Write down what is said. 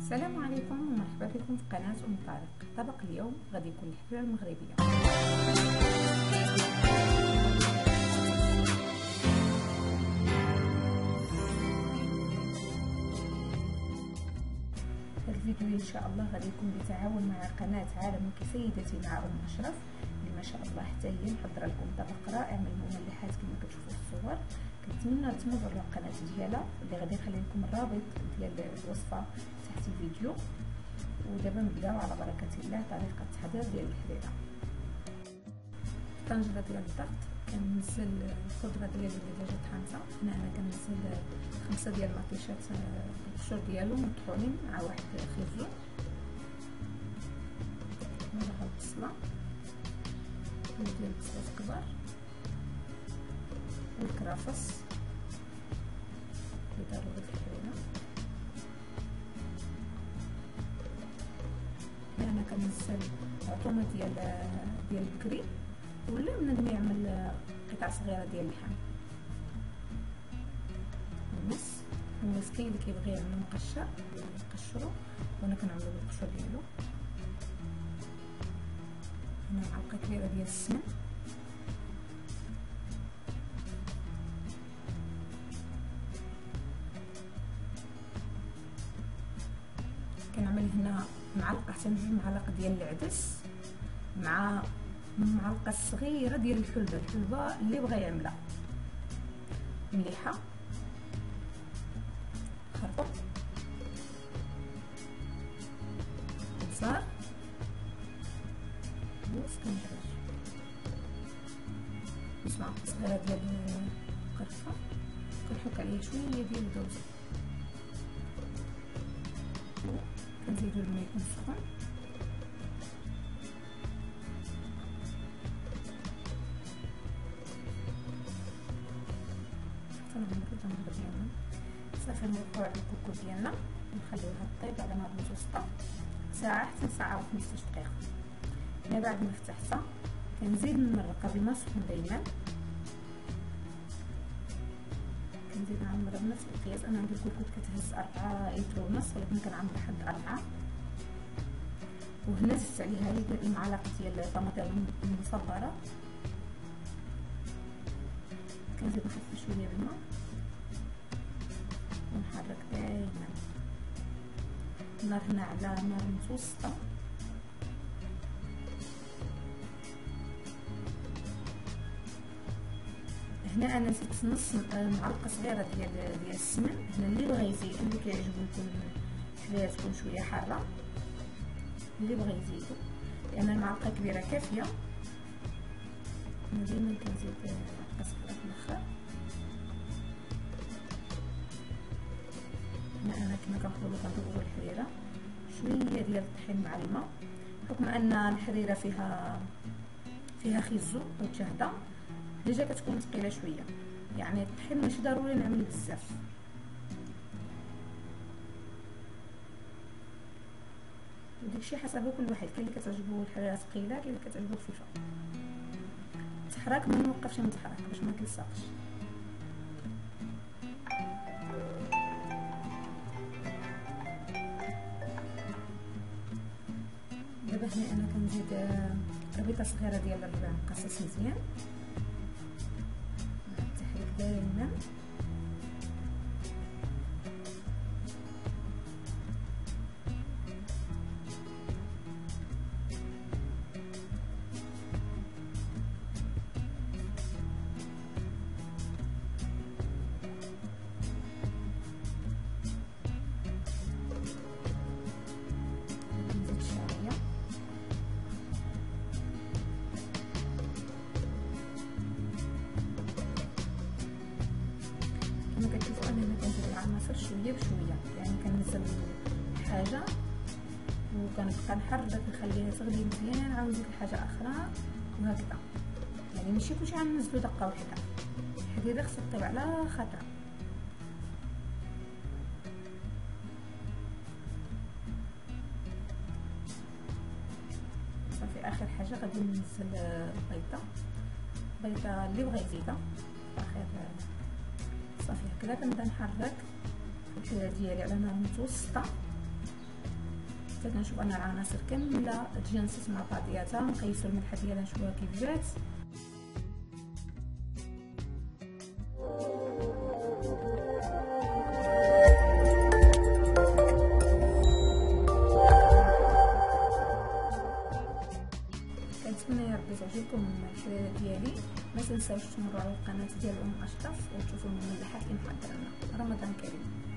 السلام عليكم ومرحبا بكم في قناة طارق. طبق اليوم غادي يكون الحريرة المغربية. هذا الفيديو ان شاء الله غادي يكون بتعاون مع قناة عالم كسيدتي مع اشرف اللي ما شاء الله حتى هي محضره لكم طبق رائع من المملحات كما كتشوفوا في الصور. كنتمنى تمروا على القناه ديالها اللي غادي نخلي لكم الرابط ديال الوصفه تحت الفيديو. ودابا نبداو على بركه الله طريقه التحضير ديال الحريره. طنجره ديال الضغط كننزل الخضره ديال الدجاجه حامصه. هنا انا كننزل 5 ديال المطيشات القشور ديالهم مطحونين مع واحد خيزو مع البصله ديال البصلات كبار والكرافس لضرورة الحريرة. انا كنزل عطومه ديال البكري ولا بنادم يعمل قطع صغيره ديال اللحم الناس كاين اللي كيبغي يعمل مقشر يقشرو وانا كنعملو بالقشور ديالو. هنا معلقه كبيره ديال السمن، كنعمل هنا معلقه حتى 2 معالق ديال العدس مع معلقه صغيره ديال الحلبه اللي بغى يعملها مليحه، خرطوم، بزار وسكندر، معلقه صغيره ديال القرفه، كنحك عليه شويه ديال الدوز، كنزيدو الماء يكون سخون، تنغمرو ديالنا صافي. نرفعو على الكوكو ديالنا ونخليوها طيب على نار متوسطه ساعه حتى ساعه و15 دقيقه. هنا بعد ما فتحتها كنزيد نمرقها بالماء سخون دايما، كنزيد نعمرها بنفس القياس. انا عندي الكوكوط كتهز 4 لتر ونص ولكن كنعمر لحد 4. وهنا زدت عليها المعلقه ديال الطماطم المصبره، كنزيد نخفف شويه بالماء ونحرك دائما. النار هنا على نار متوسطه. هنا انا زدت نص معلقه صغيره ديال السمن. هنا اللي بغى يزيد، اللي كيعجبو يكون الحلية تكون شويه حاره، اللي بغى يزيدو، لان المعلقه كبيره كافيه. انا ديما كنزيد معلقه صغيره في الاخر. انا كما كنطيبو الحريره شويه ديال الطحين مع الماء، بحكم ان الحريره فيها خيزو وتشهده ديجا كتكون ثقيله شويه، يعني الطحين ماشي ضروري نعمل بزاف. وداكشي حسب كل واحد، كاين اللي كتعجبو الحريره ثقيله، كاين اللي كتعجبو خفيفه. تحرك ما نوقفش نتحرك باش ما تلصقش. دابا هنا انا كنزيد ربيطه صغيره ديال الربيع مقصص مزيان مع التحريك دائما. كما كتشوفوا انا كنزيد العناصر شويه بشويه، يعني كنزل حاجه وكنبقى نحرك نخليها تغلي مزيان، نعاود نزيد حاجه اخرى وهكذا. يعني ماشي كلشي غننزلو دقه واحده، الحريره خصها تطيب على خطر. صافي اخر حاجه غادي ننزل بيضه اللي بغى يزيدها اخر. صافي هكذا كنبدا نحرك الحريره ديالي على نار متوسطه حتى كنشوف ان العناصر كامله تجانست مع بعضياتها. نقيسوا الملحه ديالها نشوفوها كيف جات. كنتمنى يا ربي تعجبكم الحلالة ديالي. ما تنساوش تمروا على القناه ديال ام اشرف وتشوفوا المملحات اللي محضرنا. رمضان كريم.